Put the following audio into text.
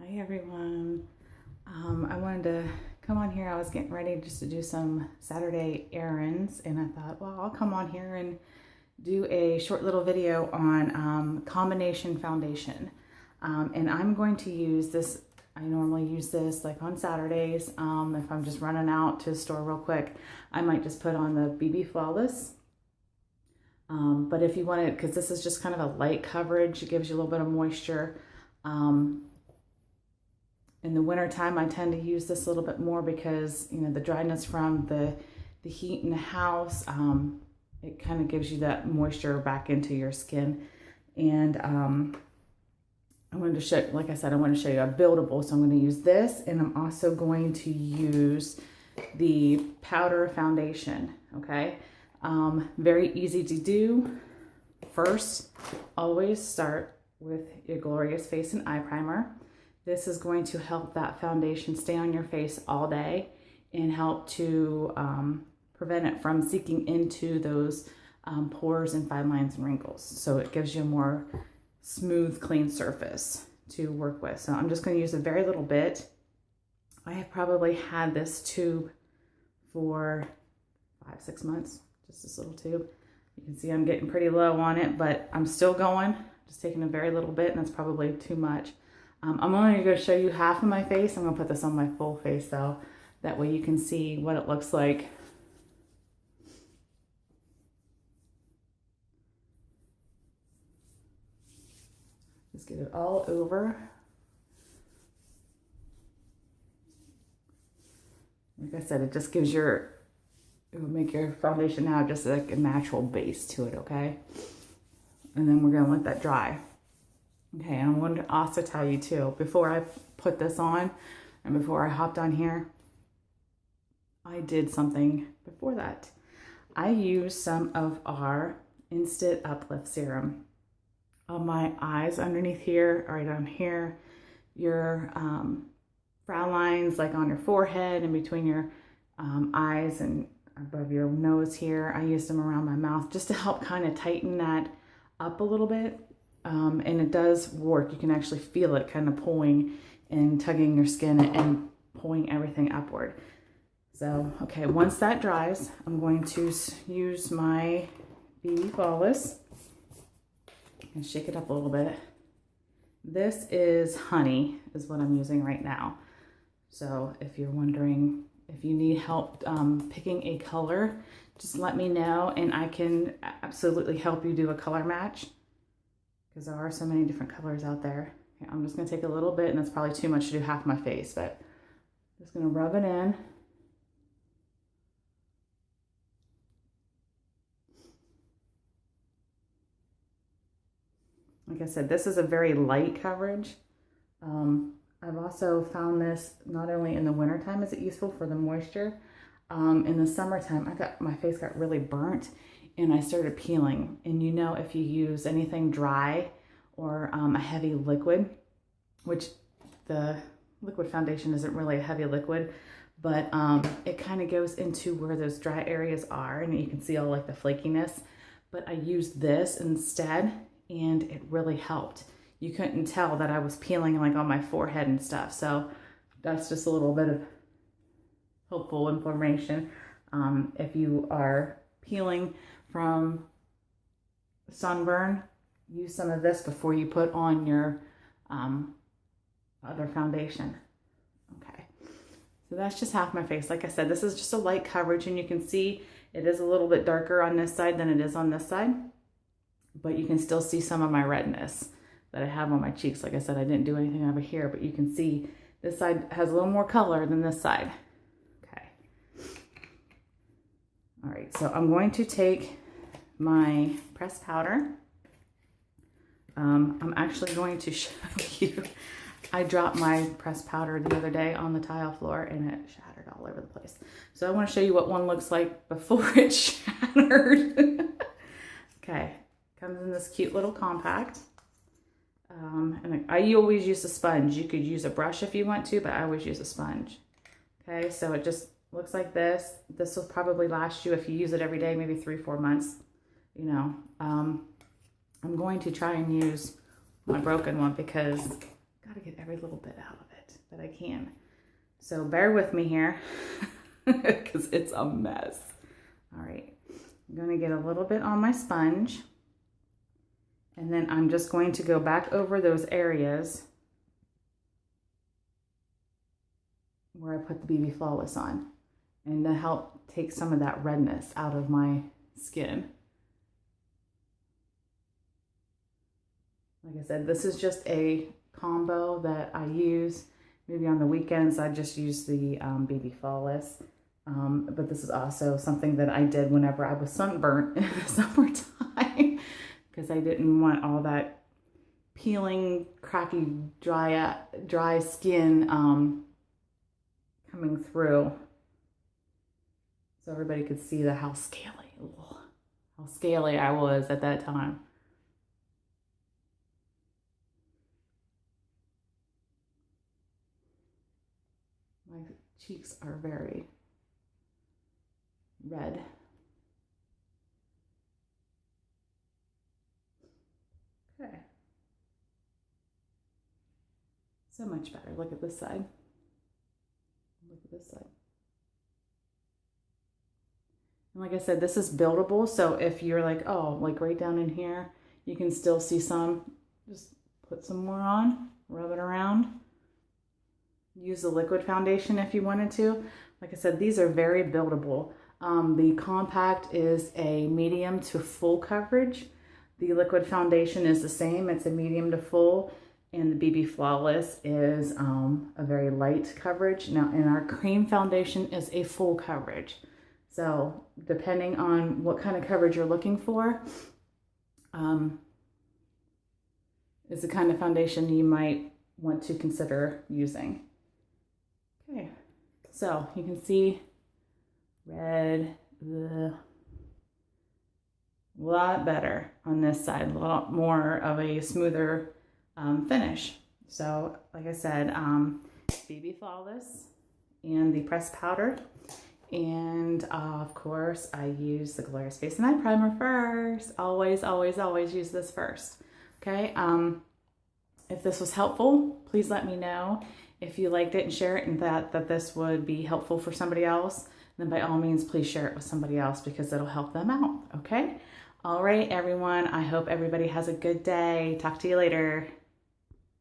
Hi everyone. I wanted to come on here. I was getting ready just to do some Saturday errands, and I thought, well, I'll come on here and do a short little video on combination foundation. And I'm going to use this. I normally use this like on Saturdays. If I'm just running out to the store real quick, I might just put on the BB Flawless. But if you want it, because this is just kind of a light coverage, it gives you a little bit of moisture. In the winter time, I tend to use this a little bit more because, you know, the dryness from the heat in the house, it kind of gives you that moisture back into your skin. And I wanted to show, like I said, I want to show you a buildable. So I'm going to use this, and I'm also going to use the powder foundation. Okay. Very easy to do. First, always start with your Glorious Face and Eye Primer. This is going to help that foundation stay on your face all day and help to prevent it from seeking into those pores and fine lines and wrinkles. So it gives you a more smooth, clean surface to work with. So I'm just going to use a very little bit. I have probably had this tube for 5-6 months, just this little tube. You can see I'm getting pretty low on it, but I'm still going, just taking a very little bit, and that's probably too much. I'm only going to show you half of my face. I'm going to put this on my full face though. That way you can see what it looks like. Just get it all over. Like I said, it just gives it will make your foundation now just like a natural base to it, okay? And then we're going to let that dry. Okay, and I wanted to also tell you too, before I put this on and before I hopped on here, I did something before that. I used some of our Instant Uplift Serum on my eyes underneath here, right on here, your frown lines like on your forehead and between your eyes and above your nose here. I used them around my mouth just to help kind of tighten that up a little bit. And it does work. You can actually feel it kind of pulling and tugging your skin and pulling everything upward. So, okay, once that dries, I'm going to use my BB Flawless and shake it up a little bit. This is honey, is what I'm using right now. So if you're wondering if you need help picking a color, just let me know and I can absolutely help you do a color match. Because there are so many different colors out there. Okay, I'm just going to take a little bit, and it's probably too much to do half my face, but I'm just going to rub it in. Like I said, this is a very light coverage. I've also found this not only in the wintertime is it useful for the moisture. In the summertime, my face got really burnt and I started peeling. And you know, if you use anything dry or a heavy liquid, which the liquid foundation isn't really a heavy liquid, but it kind of goes into where those dry areas are, and you can see all like the flakiness. But I used this instead, and it really helped. You couldn't tell that I was peeling like on my forehead and stuff. So that's just a little bit of helpful information. If you are peeling from sunburn, use some of this before you put on your other foundation. Okay, so that's just half my face. Like I said, this is just a light coverage, and you can see it is a little bit darker on this side than it is on this side, but you can still see some of my redness that I have on my cheeks. Like I said, I didn't do anything over here, but you can see this side has a little more color than this side. All right, so I'm going to take my pressed powder. I'm actually going to show you, I dropped my pressed powder the other day on the tile floor and it shattered all over the place. So I want to show you what one looks like before it shattered. Okay, comes in this cute little compact. And I always use a sponge. You could use a brush if you want to, but I always use a sponge. Okay, so it just looks like this. This will probably last you, if you use it every day, maybe 3-4 months. You know, I'm going to try and use my broken one because God, to get every little bit out of it that I can. So bear with me here because it's a mess. All right, I'm going to get a little bit on my sponge, and then I'm just going to go back over those areas where I put the BB Flawless on, and to help take some of that redness out of my skin. Like I said, this is just a combo that I use. Maybe on the weekends, I just use the BB Flawless. But this is also something that I did whenever I was sunburnt in the summertime because I didn't want all that peeling, cracky, dry skin coming through. So everybody could see how scaly I was at that time. My cheeks are very red. Okay. So much better. Look at this side. Look at this side. And like I said, this is buildable. So if you're like, oh, like right down in here, you can still see some. Just put some more on, rub it around. Use the liquid foundation if you wanted to. Like I said, these are very buildable. The compact is a medium to full coverage. The liquid foundation is the same. It's a medium to full. And the BB Flawless is a very light coverage. Now, and our cream foundation is a full coverage. So depending on what kind of coverage you're looking for, is the kind of foundation you might want to consider using. Okay, so you can see red, a lot better on this side, a lot more of a smoother finish. So like I said, BB Flawless and the pressed powder. And of course I use the Glorious Face and Eye Primer first. Always, always, always use this first. Okay, if this was helpful, please let me know. If you liked it and share it and that this would be helpful for somebody else, then by all means, please share it with somebody else because it'll help them out, okay? All right, everyone, I hope everybody has a good day. Talk to you later.